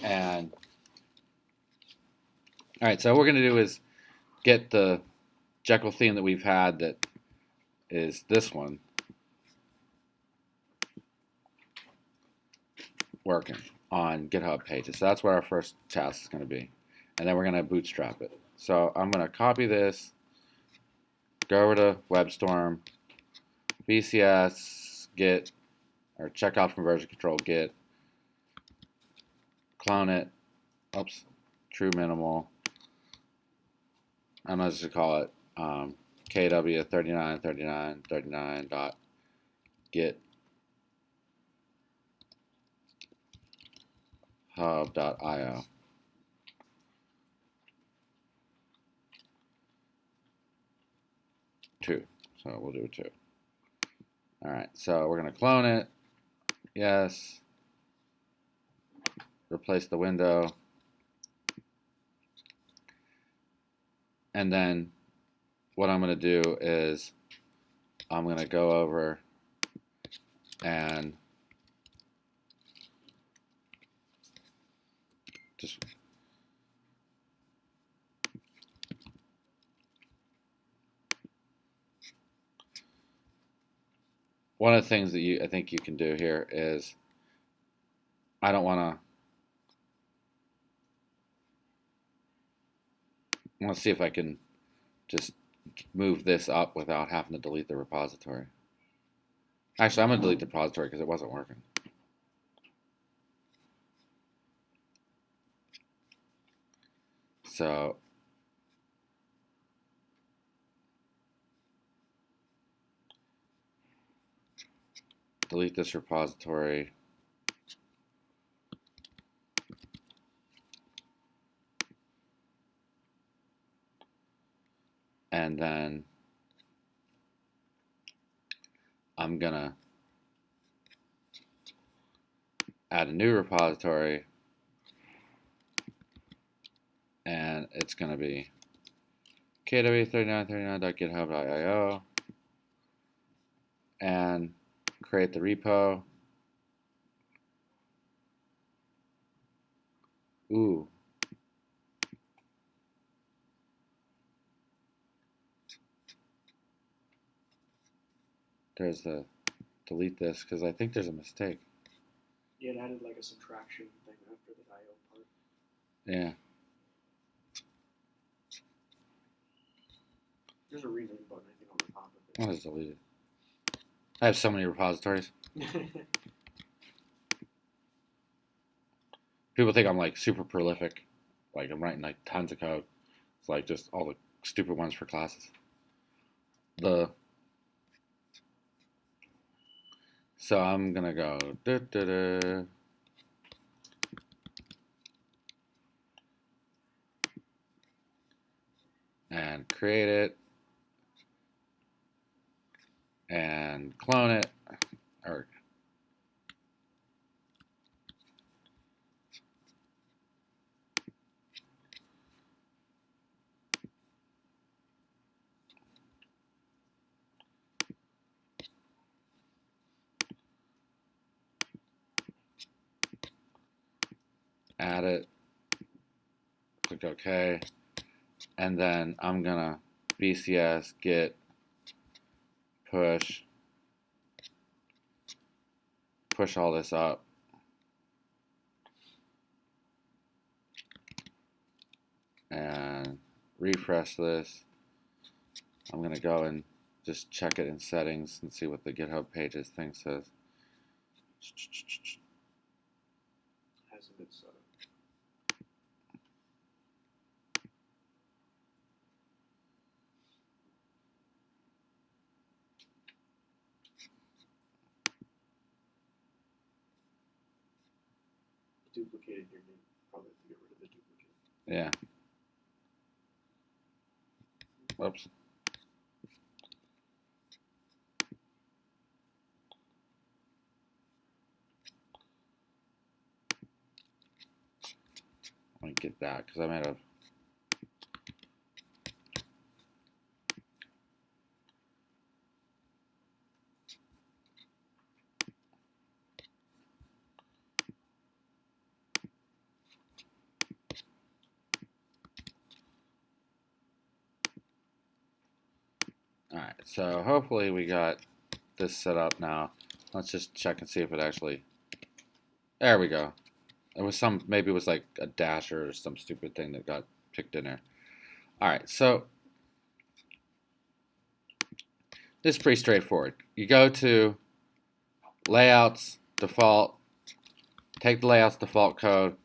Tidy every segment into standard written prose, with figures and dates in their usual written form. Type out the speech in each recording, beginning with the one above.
And all right, so what we're going to do is get the Jekyll theme that we've had, that is this one, working on GitHub pages. So that's what our first task is going to be. And then we're going to bootstrap it. So I'm going to copy this, go over to WebStorm, VCS, git, or check out from version control, git, clone it, oops, true minimal. I'm just going to call it kw393939.git hub.io. Two. So we'll do a 2. All right, so we're going to clone it. Yes. Replace the window. And then what I'm going to do is I'm going to go over and just one of the things that I think you can do here is, I don't want to see if I can just move this up without having to delete the repository. Actually, I'm going to delete the repository because it wasn't working. So delete this repository. And then I'm going to add a new repository, and it's going to be kw3939.github.io, and create the repo. Ooh. There's the delete this because I think there's a mistake. Yeah, it added like a subtraction thing after the IO part. Yeah. There's a rename button, I think, on the top of it. I'll just delete it. I have so many repositories. People think I'm like super prolific. Like I'm writing like tons of code. It's like just all the stupid ones for classes. So I'm gonna go and create it and clone it, or add it, click OK, and then I'm gonna VCS git push all this up, and refresh this. I'm gonna go and just check it in settings and see what the GitHub pages thing says. Hasn't been set up. Duplicated your name. Probably have to get rid of the duplicate. Yeah. Whoops. Let me get that because I might have. Alright, so hopefully we got this set up now. Let's just check and see if it actually... There we go. It was maybe it was like a dash or some stupid thing that got picked in there. Alright, so this is pretty straightforward. You go to Layouts, Default, take the Layouts default code,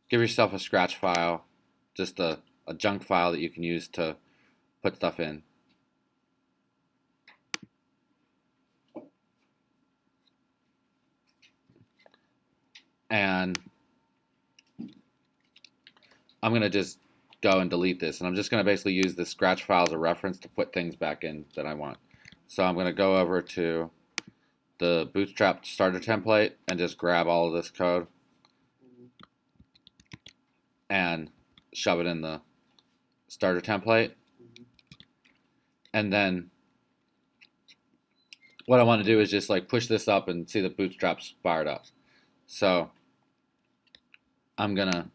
give yourself a scratch file, just a junk file that you can use to put stuff in. And I'm going to just go and delete this. And I'm just going to basically use this scratch file as a reference to put things back in that I want. So I'm going to go over to the Bootstrap starter template and just grab all of this code and shove it in the starter template. And then what I want to do is just like push this up and see the Bootstrap's fired up. So I'm going to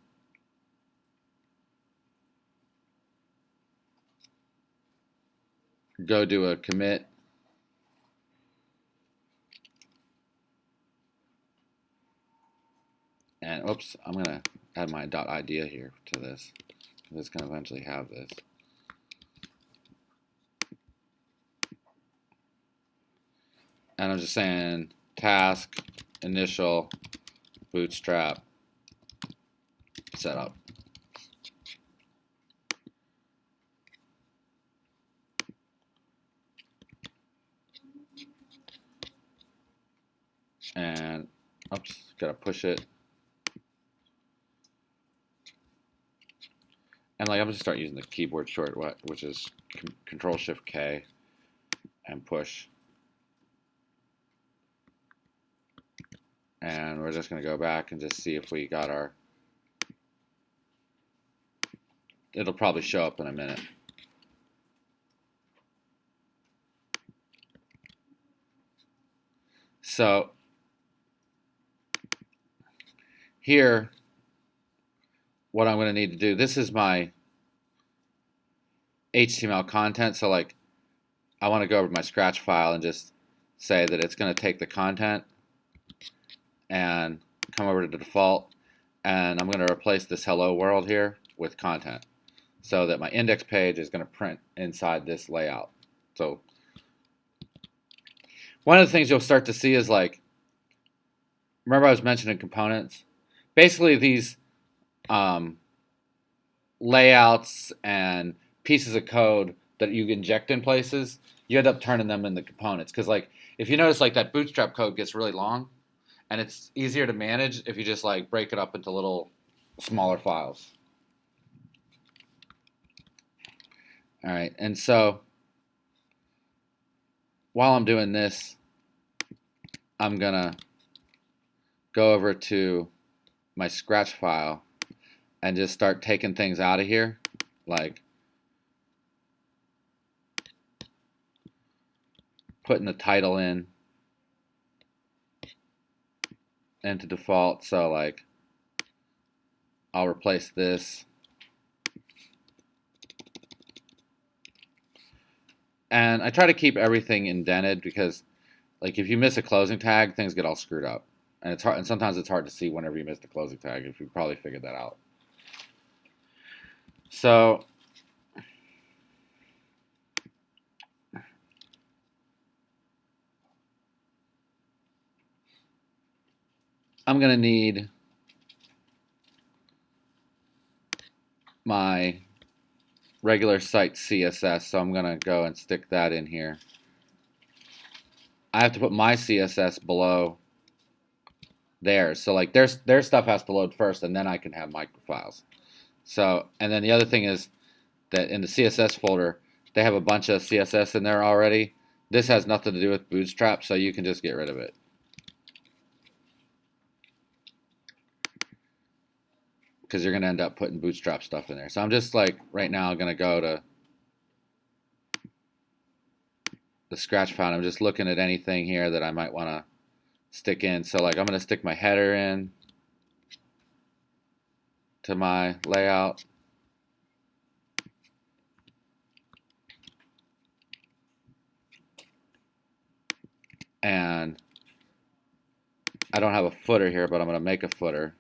go do a commit. And oops, I'm going to add my .idea here to this. It's going to eventually have this. And I'm just saying task, initial, bootstrap, setup. And oops, gotta push it. And like I'm just start using the keyboard shortcut, which is Control-Shift-K and push. And we're just gonna go back and just see if we got our. It'll probably show up in a minute. So here, what I'm going to need to do, this is my HTML content. So like, I want to go over my scratch file and just say that it's going to take the content and come over to the default. And I'm going to replace this hello world here with content so that my index page is going to print inside this layout. So one of the things you'll start to see is like, remember I was mentioning components? Basically these layouts and pieces of code that you inject in places, you end up turning them into components. Because like, if you notice like that Bootstrap code gets really long, and it's easier to manage if you just like break it up into little smaller files. All right, and so while I'm doing this, I'm gonna go over to my scratch file and just start taking things out of here, like putting the title in into default. So like I'll replace this. And I try to keep everything indented because like if you miss a closing tag, things get all screwed up. And it's hard, and sometimes it's hard to see whenever you miss the closing tag, if you probably figured that out. So I'm going to need my regular site CSS, so I'm going to go and stick that in here. I have to put my CSS below theirs. So like their stuff has to load first, and then I can have microfiles. So, and then the other thing is that in the CSS folder, they have a bunch of CSS in there already. This has nothing to do with Bootstrap, so you can just get rid of it. Because you're going to end up putting Bootstrap stuff in there. So I'm just like, right now, going to go to the scratch file. I'm just looking at anything here that I might want to stick in. So like I'm going to stick my header in to my layout. And I don't have a footer here, but I'm going to make a footer.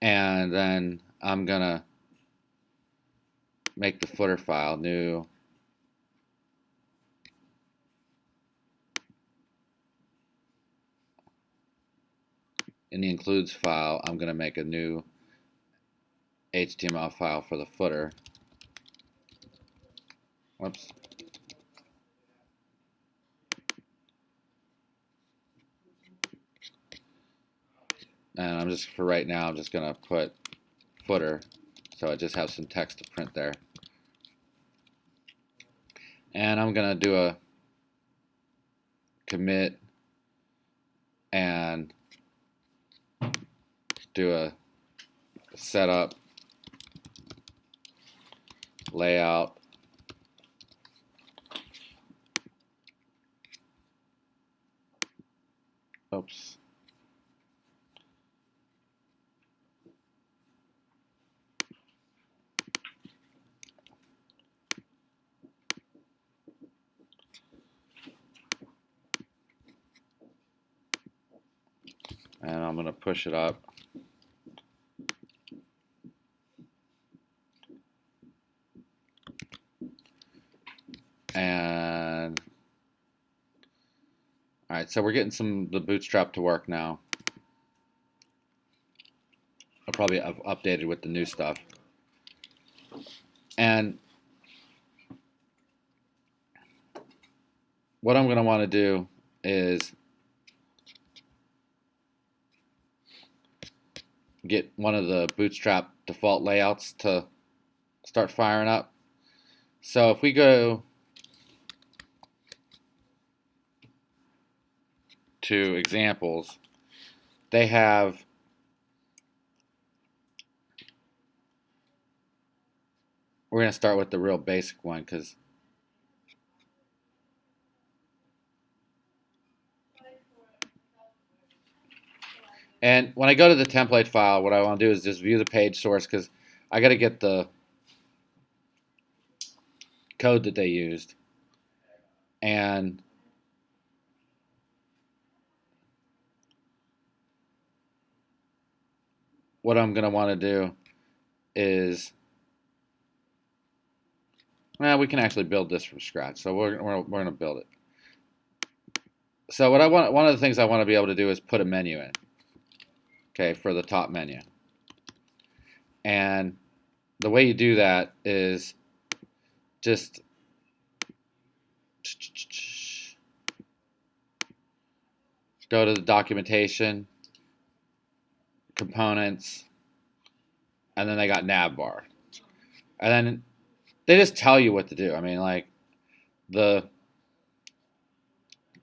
And then I'm going to make the footer file new. In the includes file, I'm going to make a new HTML file for the footer. Whoops. And I'm just, for right now, I'm just going to put footer, so I just have some text to print there. And I'm going to do a commit and do a setup, layout, oops. And I'm going to push it up. And all right, so we're getting the Bootstrap to work now. I'll probably have updated with the new stuff. And what I'm going to want to do is get one of the Bootstrap default layouts to start firing up. So if we go to examples, they have we're going to start with the real basic one because and when I go to the template file, what I want to do is just view the page source because I got to get the code that they used. And what I'm going to want to do is, well, we can actually build this from scratch. So we're going to build it. So one of the things I want to be able to do is put a menu in, okay, for the top menu. And the way you do that is just go to the documentation, components, and then they got nav bar. And then they just tell you what to do. I mean, like and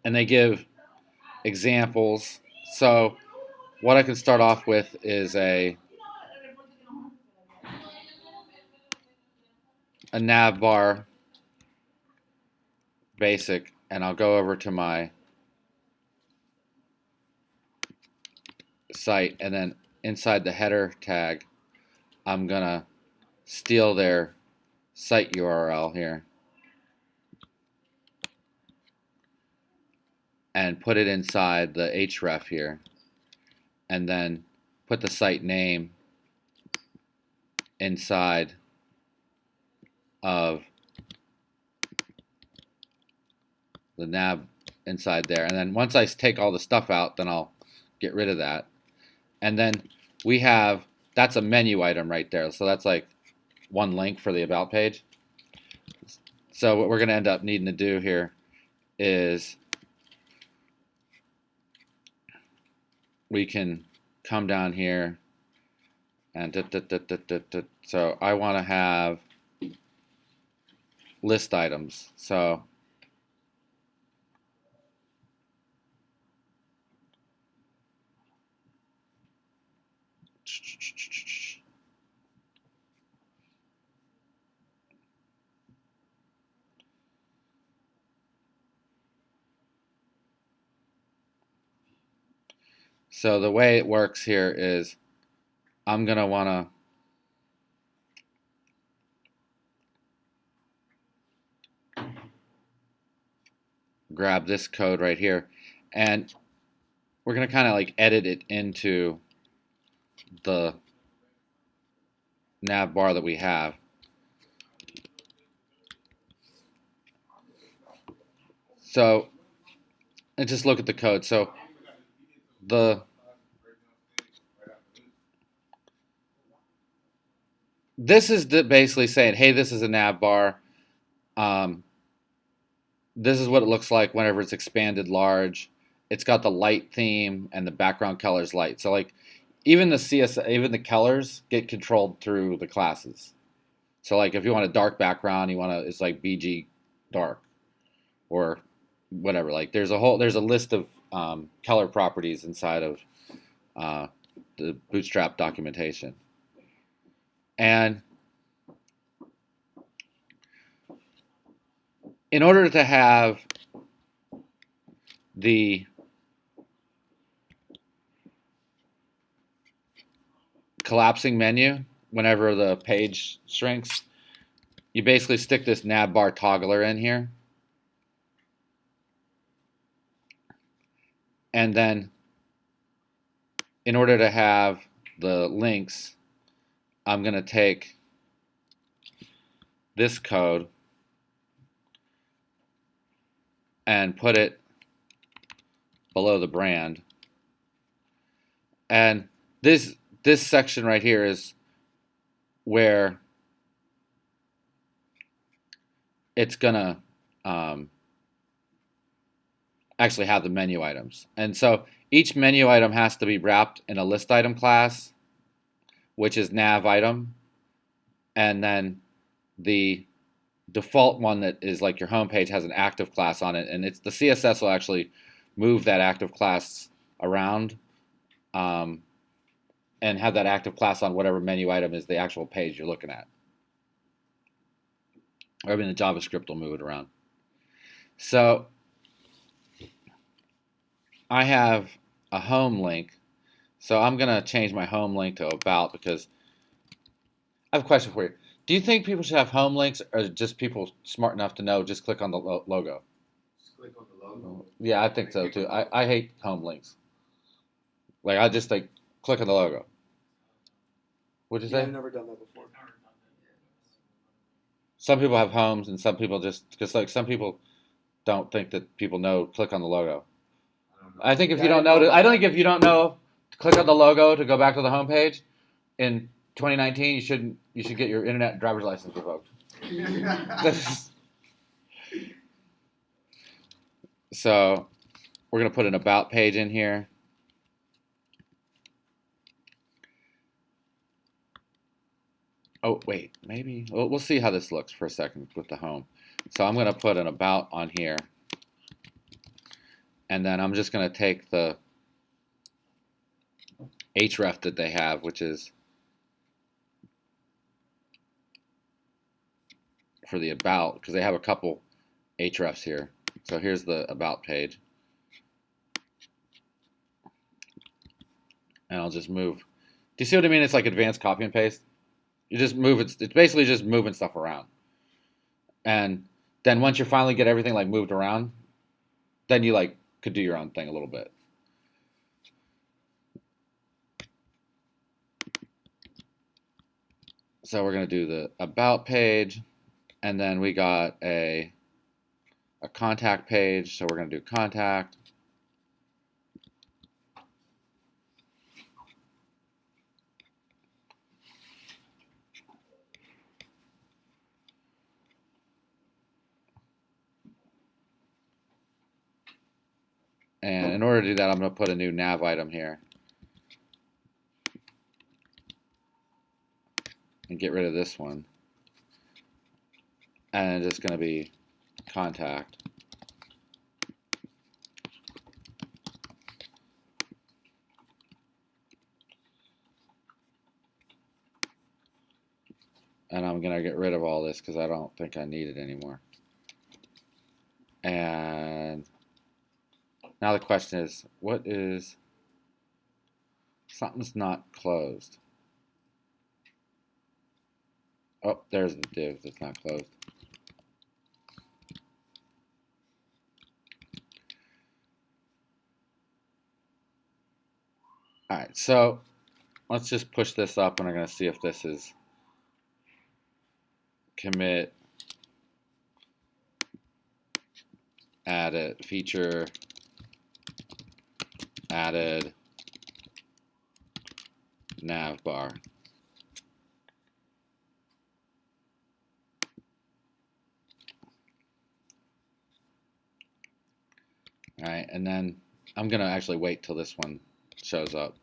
they give examples. So what I can start off with is a nav bar basic, and I'll go over to my site, and then inside the header tag, I'm gonna steal their site URL here and put it inside the href here, and then put the site name inside of the nav inside there. And then once I take all the stuff out, then I'll get rid of that. And then we have, that's a menu item right there. So that's like one link for the about page. So what we're going to end up needing to do here is we can come down here and so I want to have list items. So so the way it works here is I'm going to want to grab this code right here, and we're going to kind of like edit it into the nav bar that we have. So, and just look at the code. So this is basically saying, hey, this is a nav bar. This is what it looks like whenever it's expanded large. It's got the light theme and the background color is light. So like even the colors get controlled through the classes. So like if you want a dark background, it's like BG dark or whatever. Like there's a list of color properties inside of the Bootstrap documentation. And in order to have the collapsing menu, whenever the page shrinks, you basically stick this nav bar toggler in here. And then in order to have the links, I'm going to take this code and put it below the brand. And this section right here is where it's gonna actually have the menu items. And so each menu item has to be wrapped in a list item class, which is nav item. And then the default one that is like your home page has an active class on it, and it's the CSS will actually move that active class around and have that active class on whatever menu item is the actual page you're looking at. Or I mean, the JavaScript will move it around. So I have a home link. So I'm going to change my home link to about because I have a question for you. Do you think people should have home links or just people smart enough to know just click on the logo? Just click on the logo. Yeah, I think so too. I hate home links. Like I just like click on the logo. What'd you say? I've never done that before. Some people have homes, and some people just because like some people don't think that people know click on the logo. I think if you don't know, I don't think if you don't know to click on the logo to go back to the home page in 2019, you should get your internet and driver's license revoked. So we're gonna put an about page in here. Oh, wait, maybe we'll see how this looks for a second with the home. So I'm going to put an about on here. And then I'm just going to take the href that they have, which is for the about, because they have a couple hrefs here. So here's the about page. And I'll just move. Do you see what I mean? It's like advanced copy and paste. You just move it. It's basically just moving stuff around. And then once you finally get everything like moved around, then you like could do your own thing a little bit. So we're going to do the about page, and then we got a contact page. So we're going to do contact. And in order to do that, I'm going to put a new nav item here. And get rid of this one. And it's just going to be contact. And I'm going to get rid of all this because I don't think I need it anymore. And now the question is, what is, something's not closed. Oh, there's the div that's not closed. All right, so let's just push this up, and I'm going to see if this is commit, added, feature, added, nav bar. All right, and then I'm going to actually wait till this one shows up.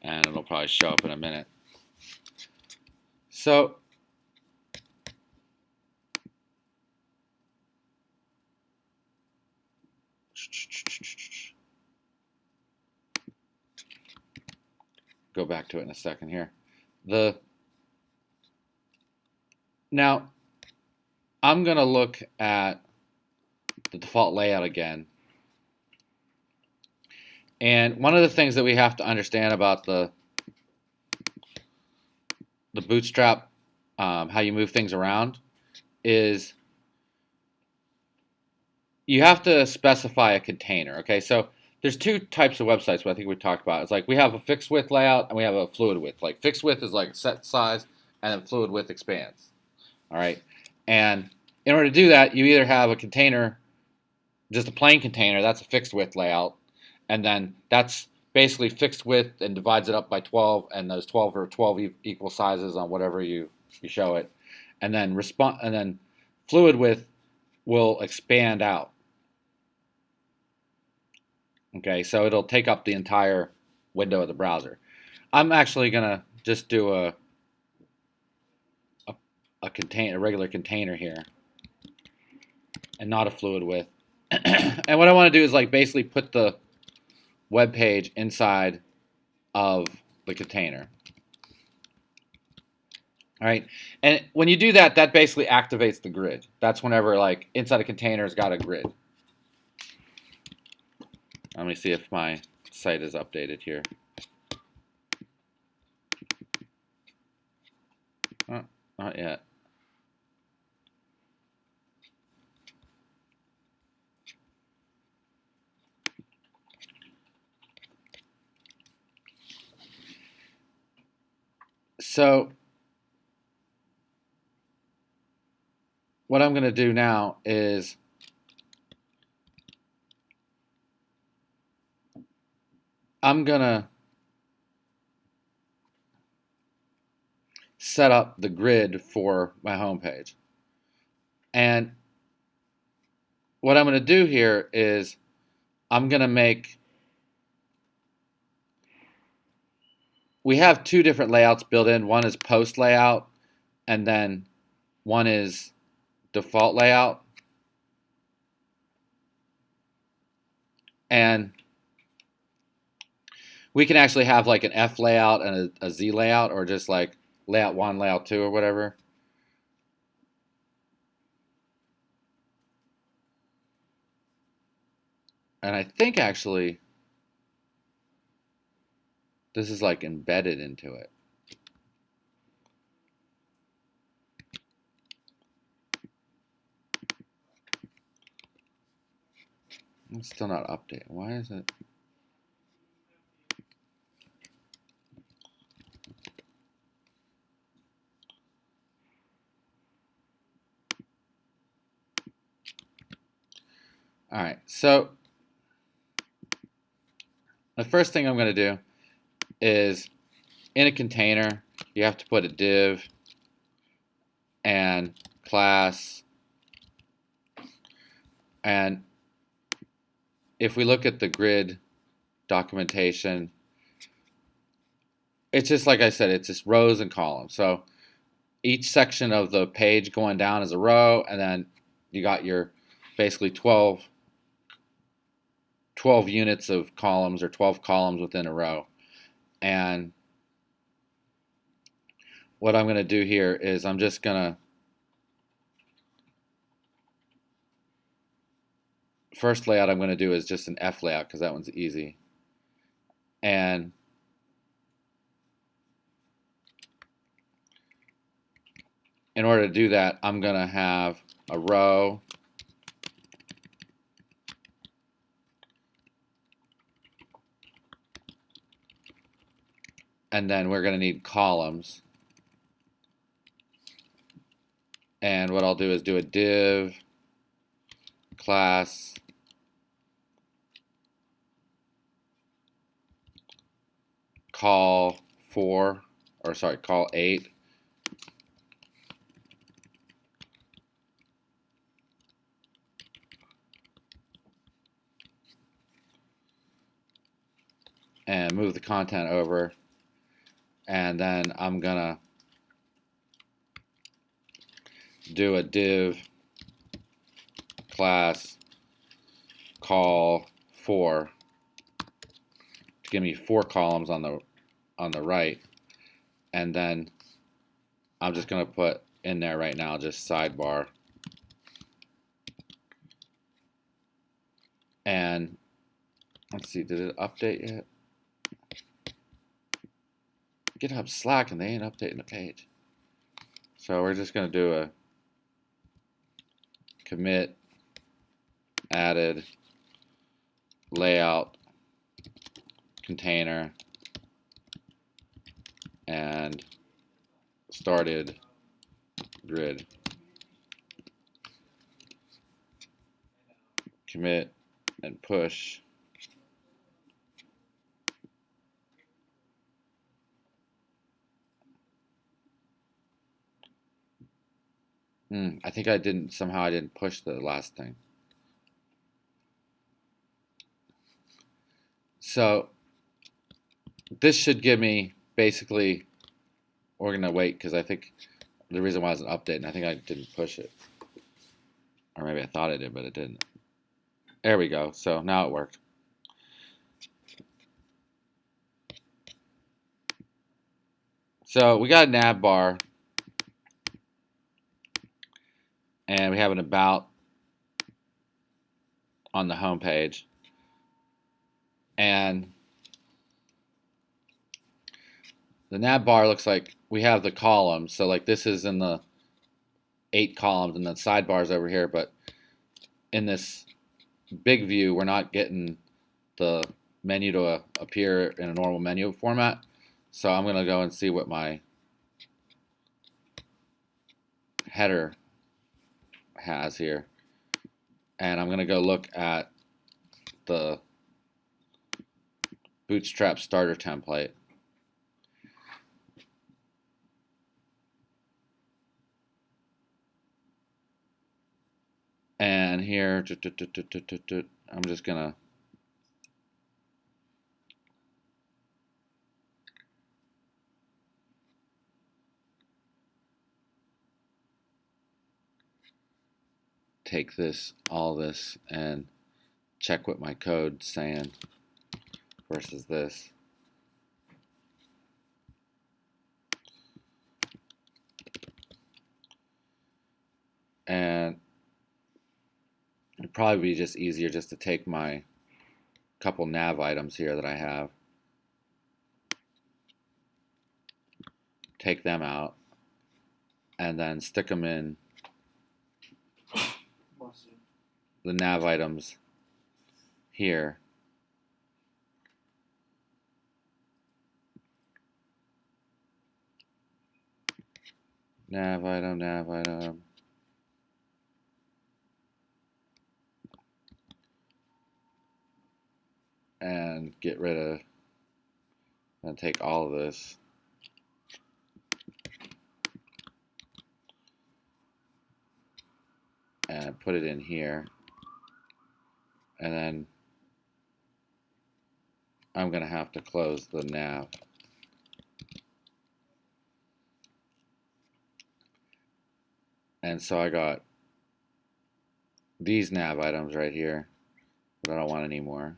And it'll probably show up in a minute. So go back to it in a second here. Now I'm going to look at the default layout again. And one of the things that we have to understand about the Bootstrap, how you move things around, is you have to specify a container. Okay, so there's two types of websites I think we talked about. It's like we have a fixed width layout and we have a fluid width. Like fixed width is like set size, and then fluid width expands. All right, and in order to do that, you either have a container, just a plain container, that's a fixed width layout, and then that's basically fixed width and divides it up by 12, and those 12 are 12 equal sizes on whatever you show it, and then fluid width will expand out. Okay, so it'll take up the entire window of the browser. I'm actually gonna just do a regular container here, and not a fluid width. And what I want to do is like basically put the web page inside of the container. All right, and when you do that, that basically activates the grid. That's whenever like inside a container has got a grid. Let me see if my site is updated here. Oh, not yet. So what I'm going to do now is I'm going to set up the grid for my home page. And what I'm going to do here is I'm going to make, we have two different layouts built in. One is post layout, and then one is default layout. And we can actually have like an F layout and a Z layout, or just like layout 1, layout 2, or whatever. And I think actually this is like embedded into it. It's still not updated. Why is it? All right, so the first thing I'm going to do is in a container, you have to put a div and class. And if we look at the grid documentation, it's just like I said, it's just rows and columns. So each section of the page going down is a row, and then you got your basically 12 units of columns, or 12 columns within a row. And what I'm going to do here is I'm just going to first layout I'm going to do is just an F layout because that one's easy. And in order to do that, I'm going to have a row And then we're going to need columns. And what I'll do is do a div class call 4, or sorry, call 8. And move the content over. And then I'm gonna do a div class call 4 to give me 4 columns on the right. And then I'm just gonna put in there right now just sidebar. And let's see, did it update yet? GitHub Slack and they ain't updating the page. So we're just going to do a commit added layout container and started grid. Commit and push. I think I didn't push the last thing. So this should give me basically, we're going to wait because I think the reason why it's an update, and I think I didn't push it. Or maybe I thought I did, but it didn't. There we go. So now it worked. So we got a nav bar. And we have an about on the home page. And the nav bar looks like we have the columns. So like this is in the 8 columns and then sidebars over here. But in this big view, we're not getting the menu to appear in a normal menu format. So I'm going to go and see what my header has here. And I'm going to go look at the Bootstrap starter template. And here, I'm just going to take all this, and check what my code's saying versus this. And it'd probably be just easier just to take my couple nav items here that I have, take them out, and then stick them in the nav items here. Nav item. And get rid of, and take all of this. And put it in here. And then I'm going to have to close the nav. And so I got these nav items right here that I don't want anymore.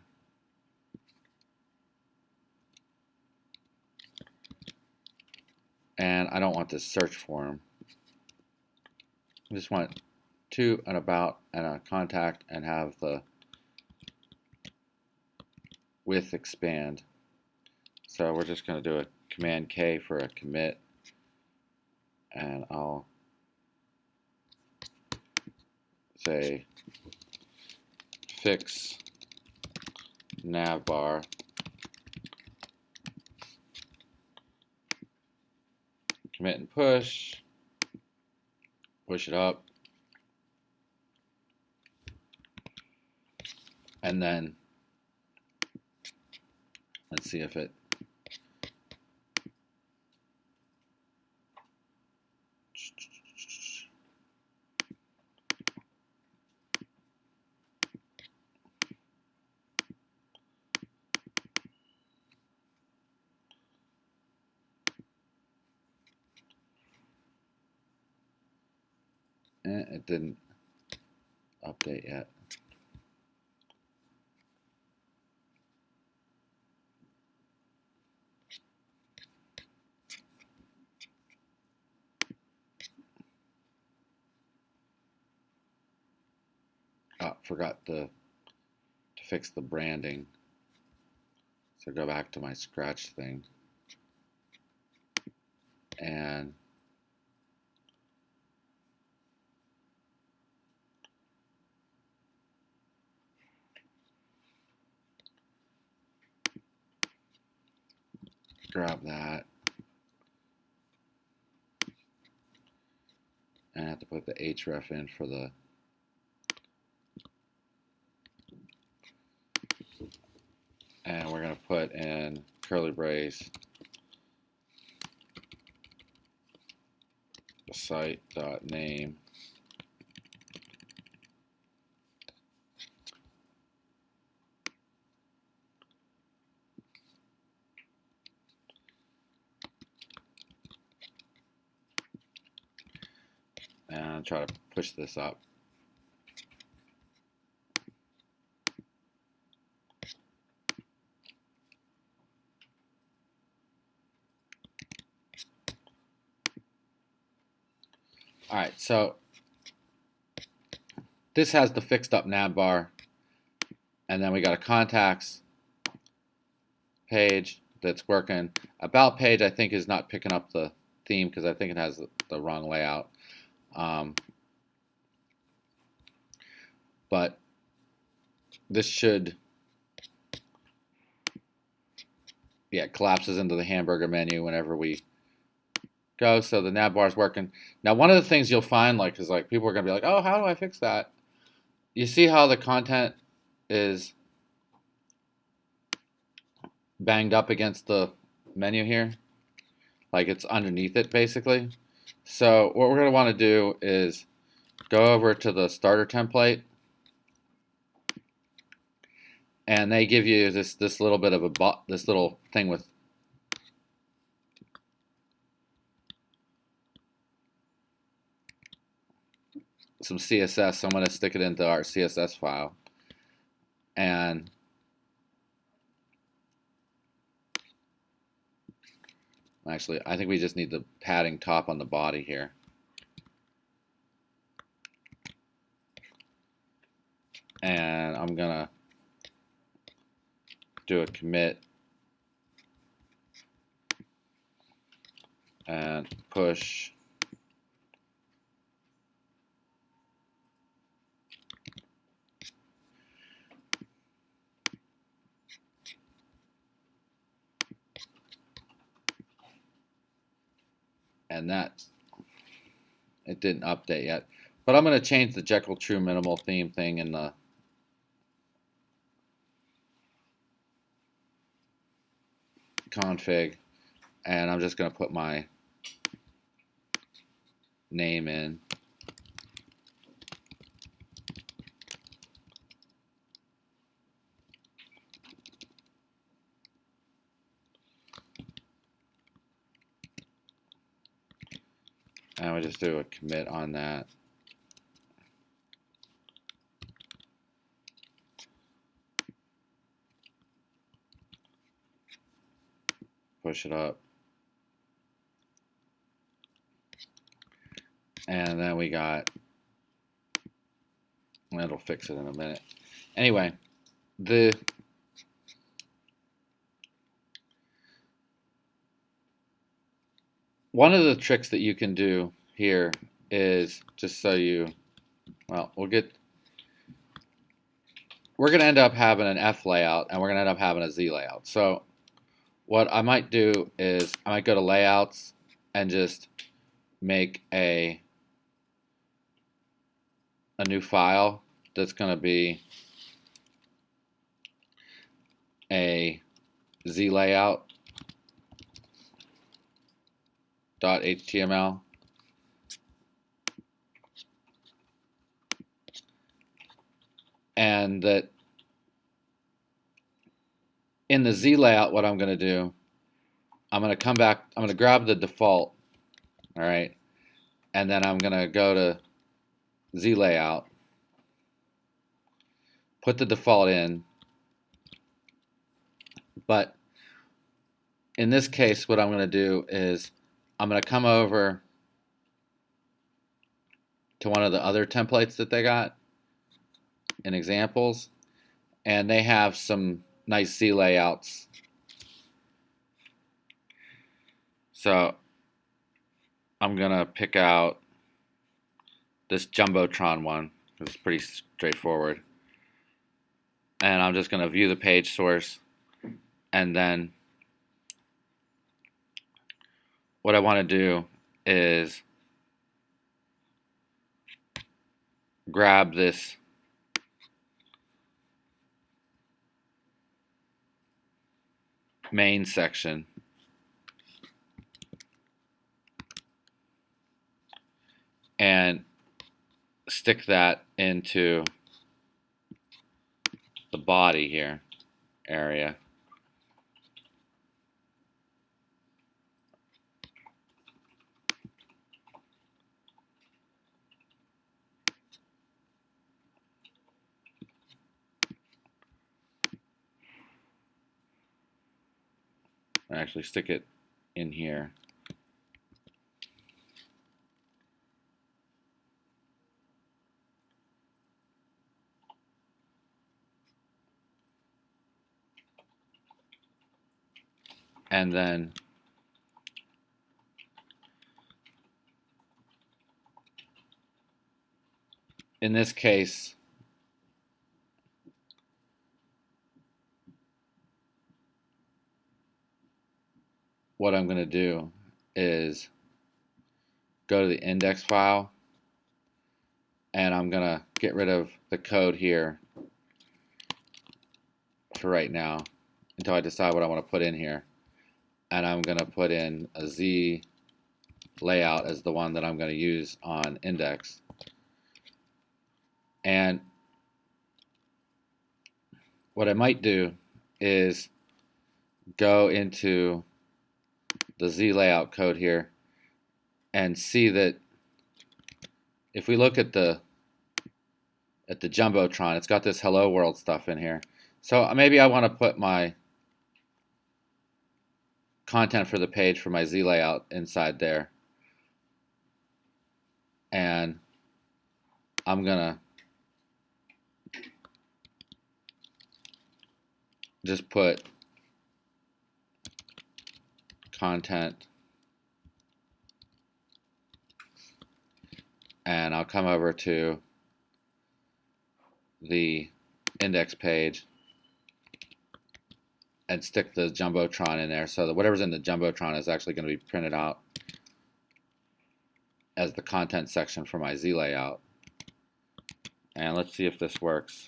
And I don't want this search form. I just want to, an about, and a contact, and have the width expand. So we're just going to do a Command K for a commit. And I'll say fix navbar commit and push it up, and then let's see if it it didn't update yet. Oh, forgot to fix the branding. So go back to my scratch thing and grab that. And I have to put the href in for the and we're going to put in curly brace the site.name and try to push this up. All right, so this has the fixed up nav bar, and then we got a contacts page that's working. About page I think is not picking up the theme because I think it has the wrong layout. But this should, yeah, collapses into the hamburger menu whenever we go. So the nav bar is working. Now, one of the things you'll find, like, is like people are gonna be like, "Oh, how do I fix that?" You see how the content is banged up against the menu here, like it's underneath it basically. So what we're gonna want to do is go over to the starter template, and they give you this little bit of this little thing with some CSS. So I'm going to stick it into our CSS file, and actually I think we just need the padding top on the body here. And I'm gonna do a commit and push and that it didn't update yet, but I'm going to change the Jekyll True Minimal theme thing in the config, and I'm just going to put my name in. And we just do a commit on that. Push it up. And then we got, it'll fix it in a minute. Anyway, one of the tricks that you can do here is just so you, well, we're going to end up having an F layout and we're going to end up having a Z layout. So what I might do is I might go to layouts and just make a new file that's going to be a zlayout.html. And that in the Z layout, what I'm going to do, I'm going to come back, I'm going to grab the default, all right, and then I'm going to go to Z layout, put the default in, but in this case, what I'm going to do is I'm going to come over to one of the other templates that they got in examples, and they have some nice Z layouts. So I'm going to pick out this Jumbotron one. It's pretty straightforward. And I'm just going to view the page source, and then what I want to do is grab this main section and stick that into the body here area. And actually stick it in here. And then in this case, what I'm going to do is go to the index file, and I'm going to get rid of the code here for right now until I decide what I want to put in here. And I'm going to put in a Z layout as the one that I'm going to use on index. And what I might do is go into the Z layout code here and see that if we look at the Jumbotron, it's got this hello world stuff in here. So maybe I want to put my content for the page for my Z layout inside there. And I'm gonna just put content, and I'll come over to the index page and stick the Jumbotron in there so that whatever's in the Jumbotron is actually going to be printed out as the content section for my Z layout. And let's see if this works.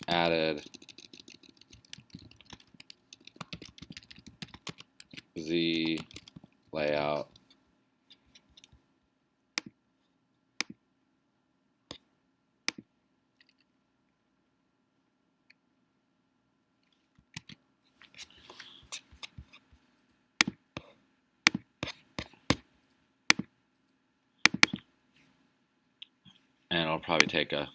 Added Z layout. And it'll probably take a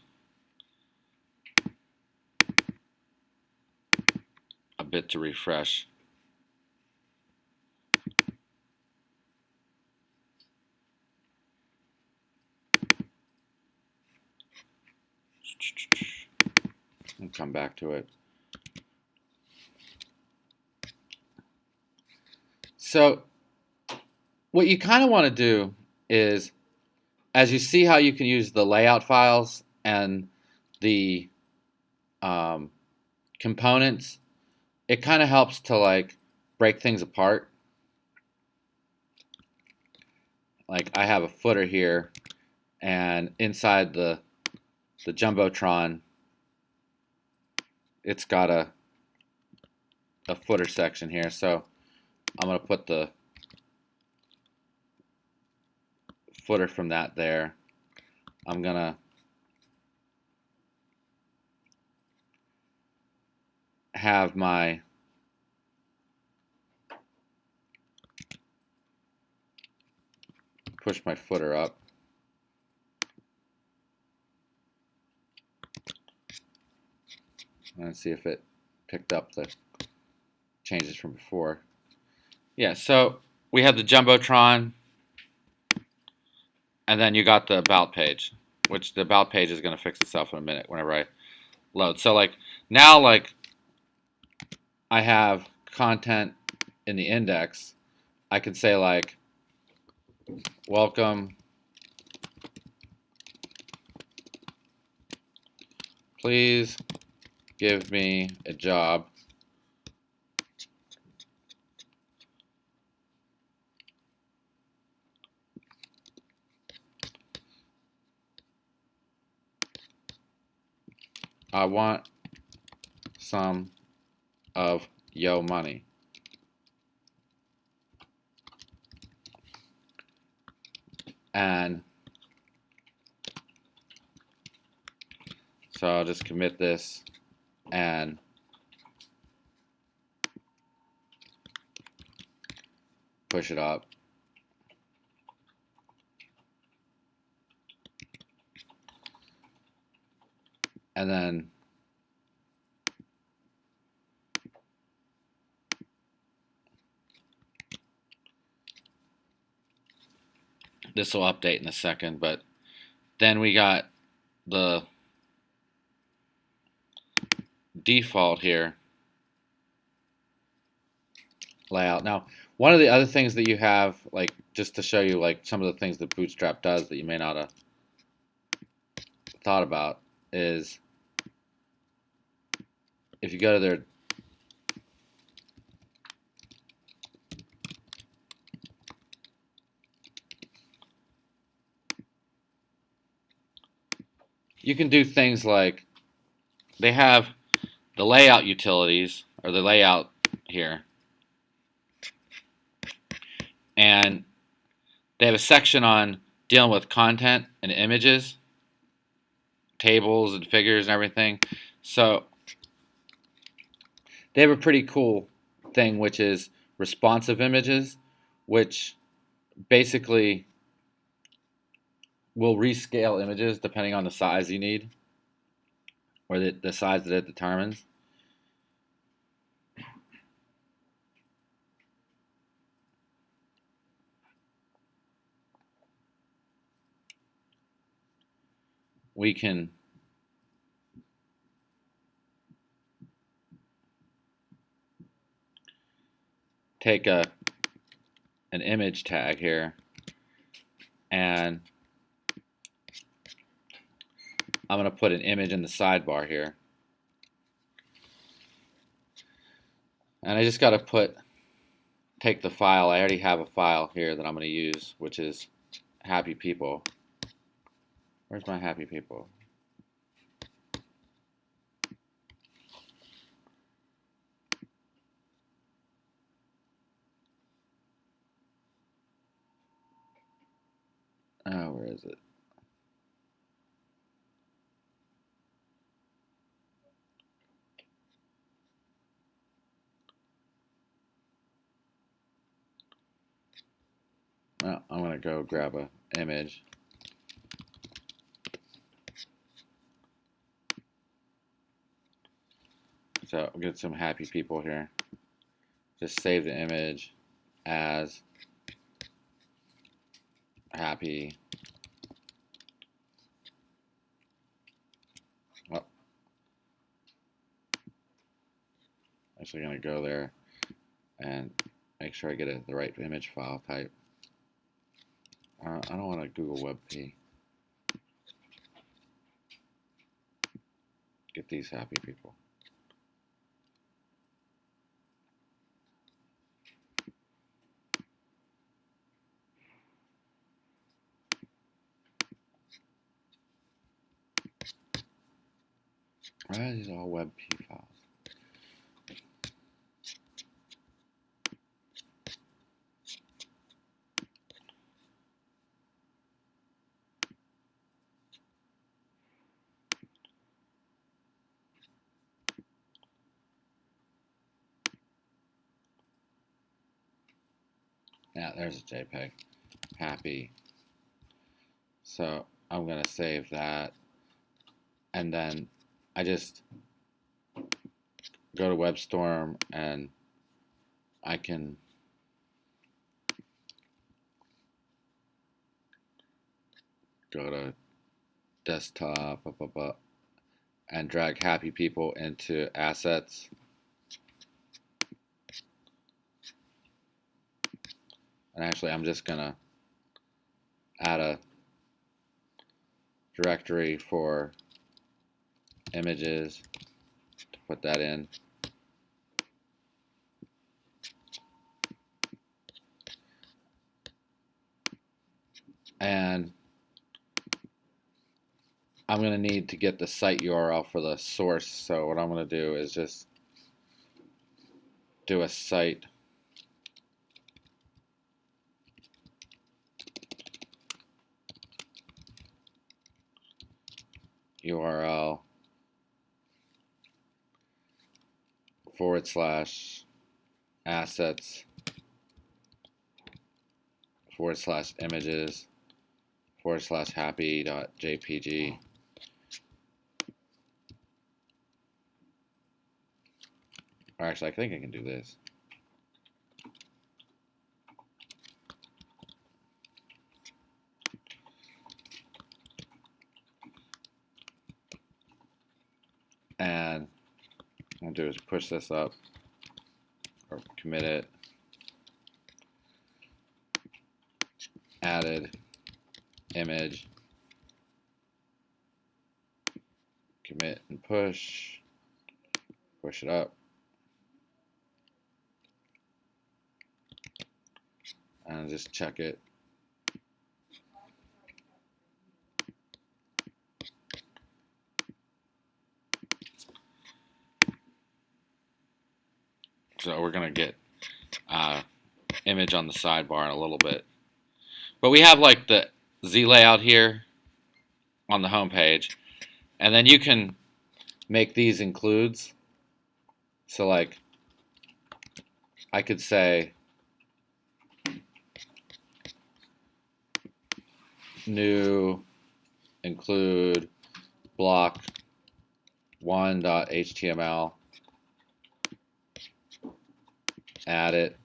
bit to refresh. And come back to it. So what you kind of want to do is, as you see how you can use the layout files and the components, it kind of helps to like break things apart. Like I have a footer here, and inside the Jumbotron, it's got a footer section here. So I'm going to put the footer from that there. I'm going to have my push my footer up. Let's see if it picked up the changes from before. Yeah, so we have the Jumbotron, and then you got the About page, which the About page is going to fix itself in a minute whenever I load. So like now, like I have content in the index, I can say like, welcome, please give me a job. I want some of yo money. And so I'll just commit this and push it up. And then this will update in a second, but then we got the default here layout. Now, one of the other things that you have, like just to show you like some of the things that Bootstrap does that you may not have thought about, is if you go to their you can do things like they have the layout utilities or the layout here, and they have a section on dealing with content and images, tables and figures and everything. So they have a pretty cool thing which is responsive images, which basically will rescale images depending on the size you need or the size that it determines. We can take an image tag here, and I'm going to put an image in the sidebar here. And I just got to take the file. I already have a file here that I'm going to use, which is happy people. Where's my happy people? Oh, where is it? Well, I'm going to go grab an image. So I'll get some happy people here. Just save the image as happy. Oh. Actually going to go there and make sure I get the right image file type. I don't want a Google WebP. get these happy people. Why are these all WebP files? Yeah, there's a JPEG. Happy. So I'm going to save that. And then I just go to WebStorm and I can go to desktop and drag happy people into assets. And actually, I'm just going to add a directory for images to put that in. And I'm going to need to get the site URL for the source. So what I'm going to do is just do a site URL / assets / images / happy.jpg. Or actually, I think I can do this. And what I'll do is push this up or commit it. Added image, commit and push it up, and just check it. So we're gonna get image on the sidebar in a little bit, but we have like the Z layout here on the home page, and then you can make these includes. So like I could say new include block 1.html, add it,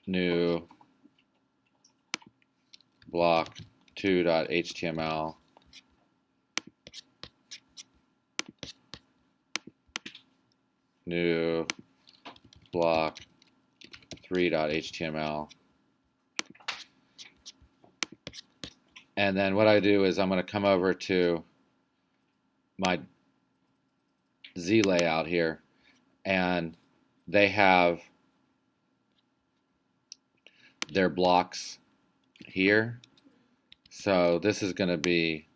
new block 2.html, new block 3.html. And then what I do is I'm going to come over to my Z layout here, and they have their blocks here. So this is going to be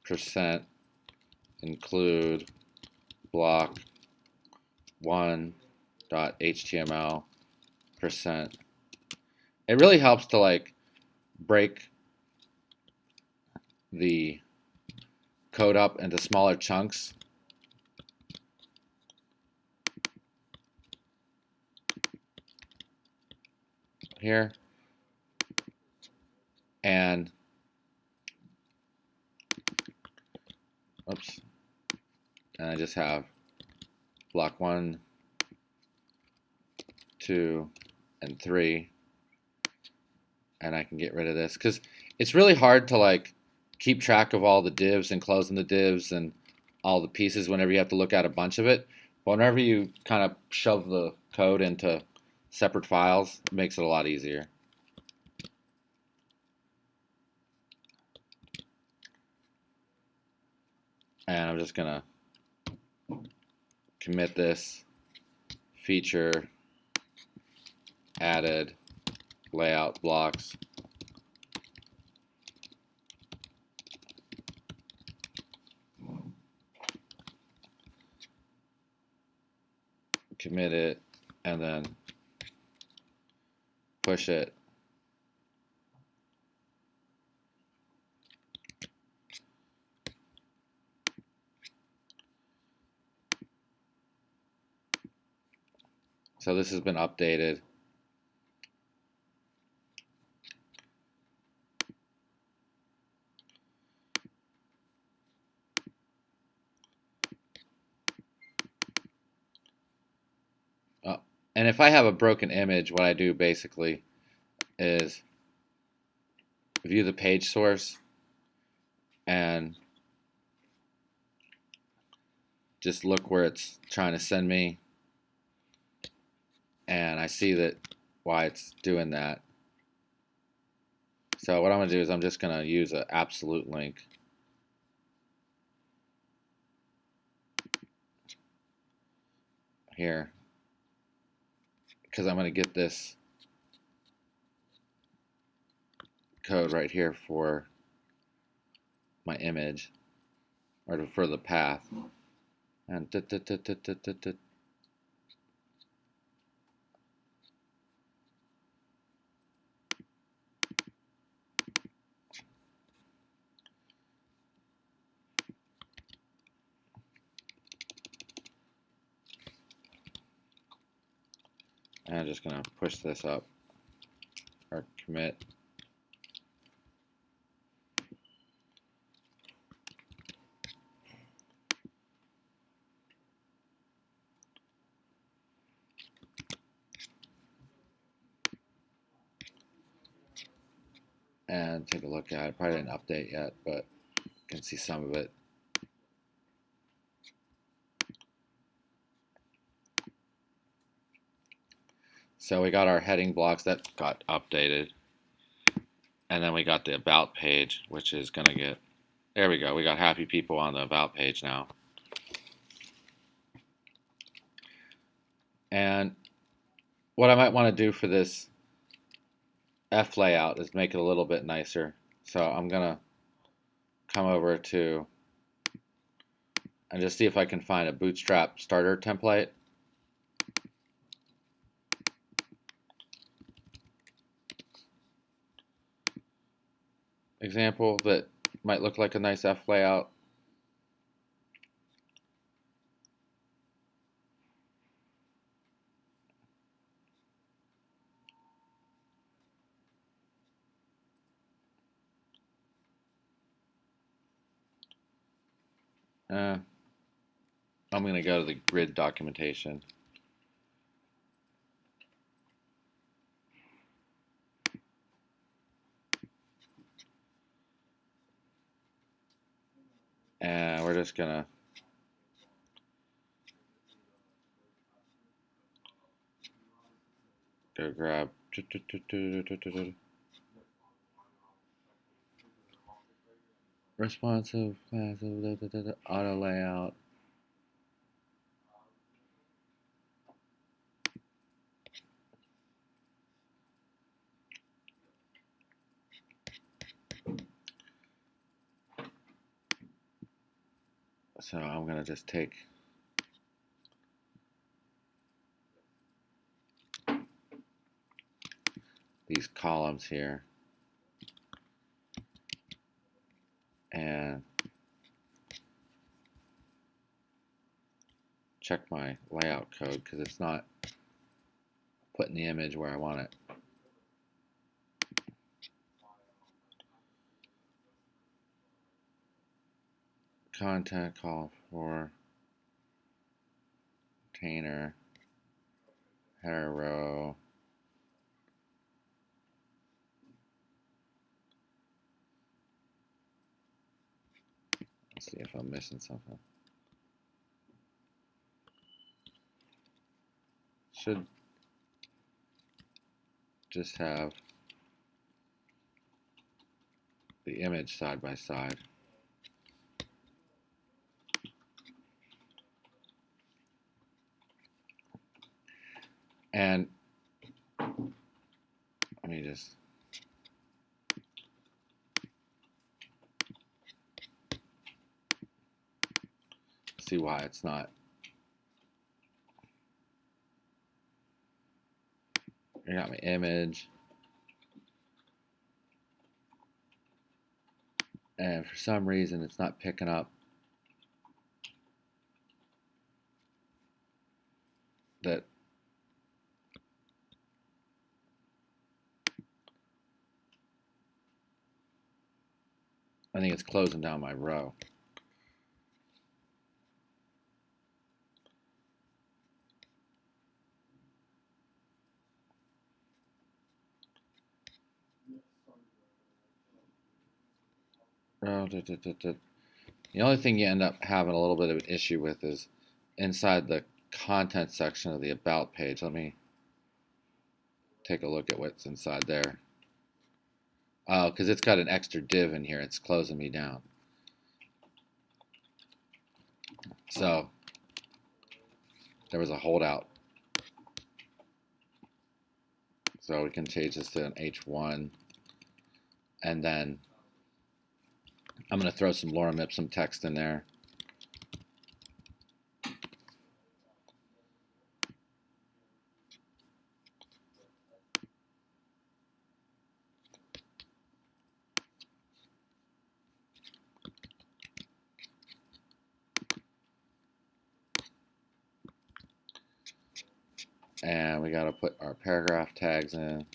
%include block 1.html %. It really helps to like break the code up into smaller chunks. Here, and oops, and I just have block 1, 2, and 3, and I can get rid of this because it's really hard to like keep track of all the divs and closing the divs and all the pieces whenever you have to look at a bunch of it. But whenever you kind of shove the code into separate files, it makes it a lot easier. And I'm just gonna commit this feature added layout blocks. Commit it and then push it. So this has been updated. And if I have a broken image, what I do basically is view the page source and just look where it's trying to send me. And I see that why it's doing that. So what I'm going to do is I'm just going to use an absolute link. Here. Because I'm going to get this code right here for my image, or for the path. And I'm just going to push this up, or commit. And take a look at it. Probably didn't update yet, but you can see some of it. So we got our heading blocks that got updated. And then we got the about page, which is going to get, there we go. We got happy people on the about page now. And what I might want to do for this F layout is make it a little bit nicer. So I'm going to come over to and just see if I can find a Bootstrap starter template. Example that might look like a nice F layout. I'm going to go to the grid documentation. And we're just going to go grab responsive class auto layout. So I'm going to just take these columns here and check my layout code because it's not putting the image where I want it. Content call for container header row. Let's see if I'm missing something. Should just have the image side by side. And let me just see why it's not. I got my image. And for some reason, it's not picking up that. I think it's closing down my row. The only thing you end up having a little bit of an issue with is inside the content section of the About page. Let me take a look at what's inside there. Oh, because it's got an extra div in here. It's closing me down. So there was a holdout. So we can change this to an H1. And then I'm going to throw some lorem ipsum text in there. And we got to put our paragraph tags in.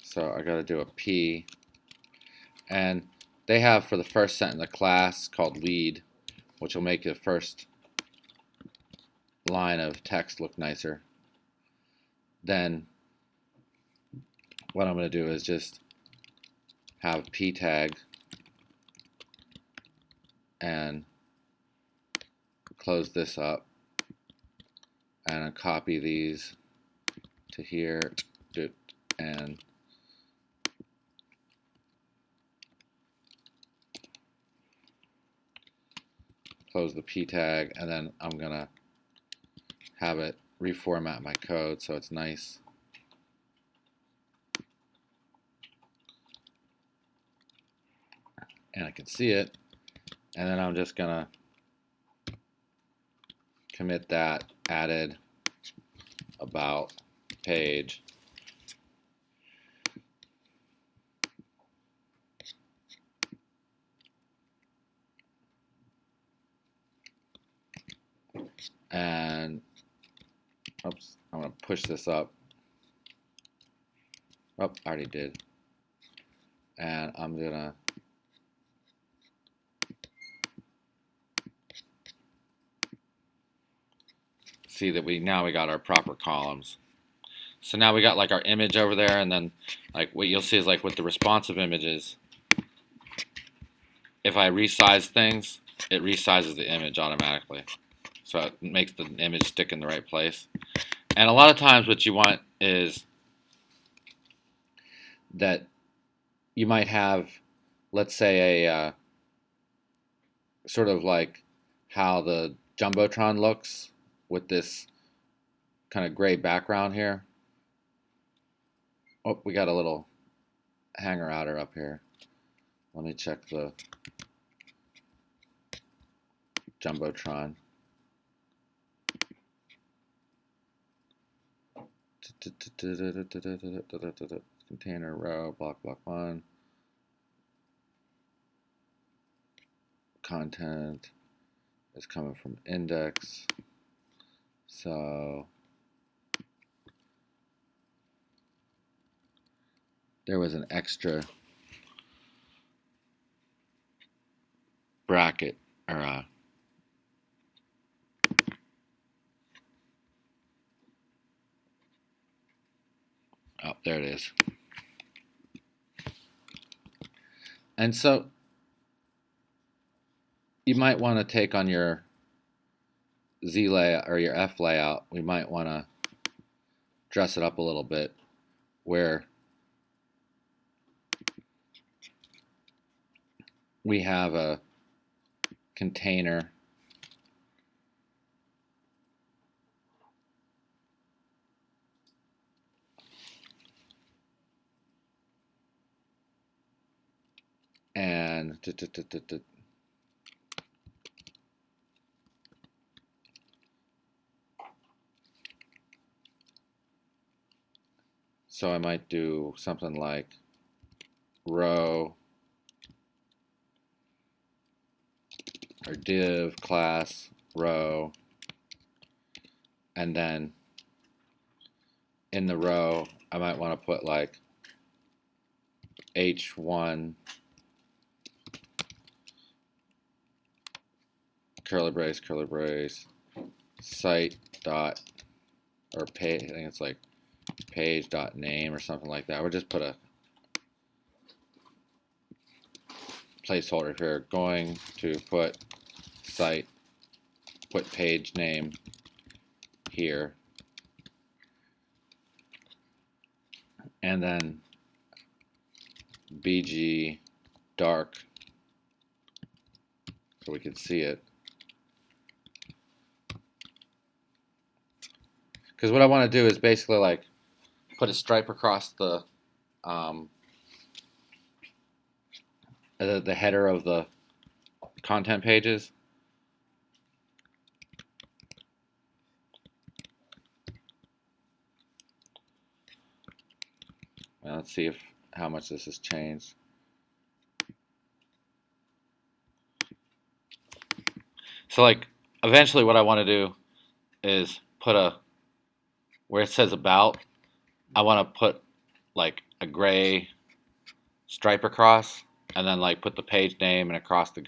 So I got to do a P. And they have for the first sentence a class called lead, which will make the first line of text look nicer. Then what I'm going to do is just have P tag and close this up and copy these to here and close the P tag, and then I'm gonna have it reformat my code so it's nice. And I can see it, and then I'm just gonna commit that added about page. And oops, I'm gonna push this up. Oh, I already did. And I'm gonna see that we got our proper columns. So now we got like our image over there, and then like what you'll see is like with the responsive images, if I resize things, it resizes the image automatically. So it makes the image stick in the right place. And a lot of times what you want is that you might have, let's say, a sort of like how the Jumbotron looks with this kind of gray background here. Oh, we got a little hanger outer up here. Let me check the Jumbotron. Container row, block 1. Content is coming from index. So there was an extra bracket or oh, there it is. And so you might want to take on your Z layout or your F layout, we might want to dress it up a little bit where we have a container So I might do something like row or div class row, and then in the row I might want to put like h1 curly brace site dot or page, I think it's like page dot name or something like that. We'll just put a placeholder here. Going to put site, put page name here, and then BG dark so we can see it. Because what I want to do is basically like put a stripe across the header of the content pages. Well, let's see if how much this has changed. So like eventually what I want to do is put a, where it says about, I want to put like a gray stripe across, and then like put the page name and across the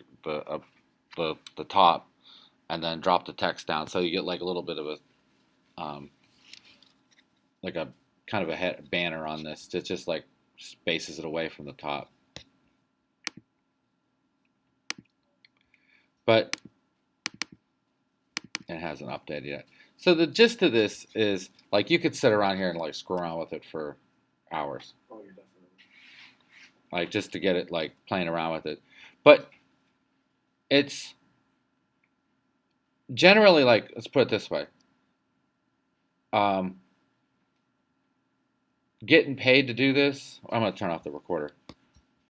top, and then drop the text down, so you get like a little bit of a like a kind of a banner on this. It just like spaces it away from the top. But it hasn't updated yet. So the gist of this is like you could sit around here and like screw around with it for hours. Oh, you're definitely. Like just to get it like playing around with it. But it's generally like, let's put it this way. Getting paid to do this, I'm going to turn off the recorder.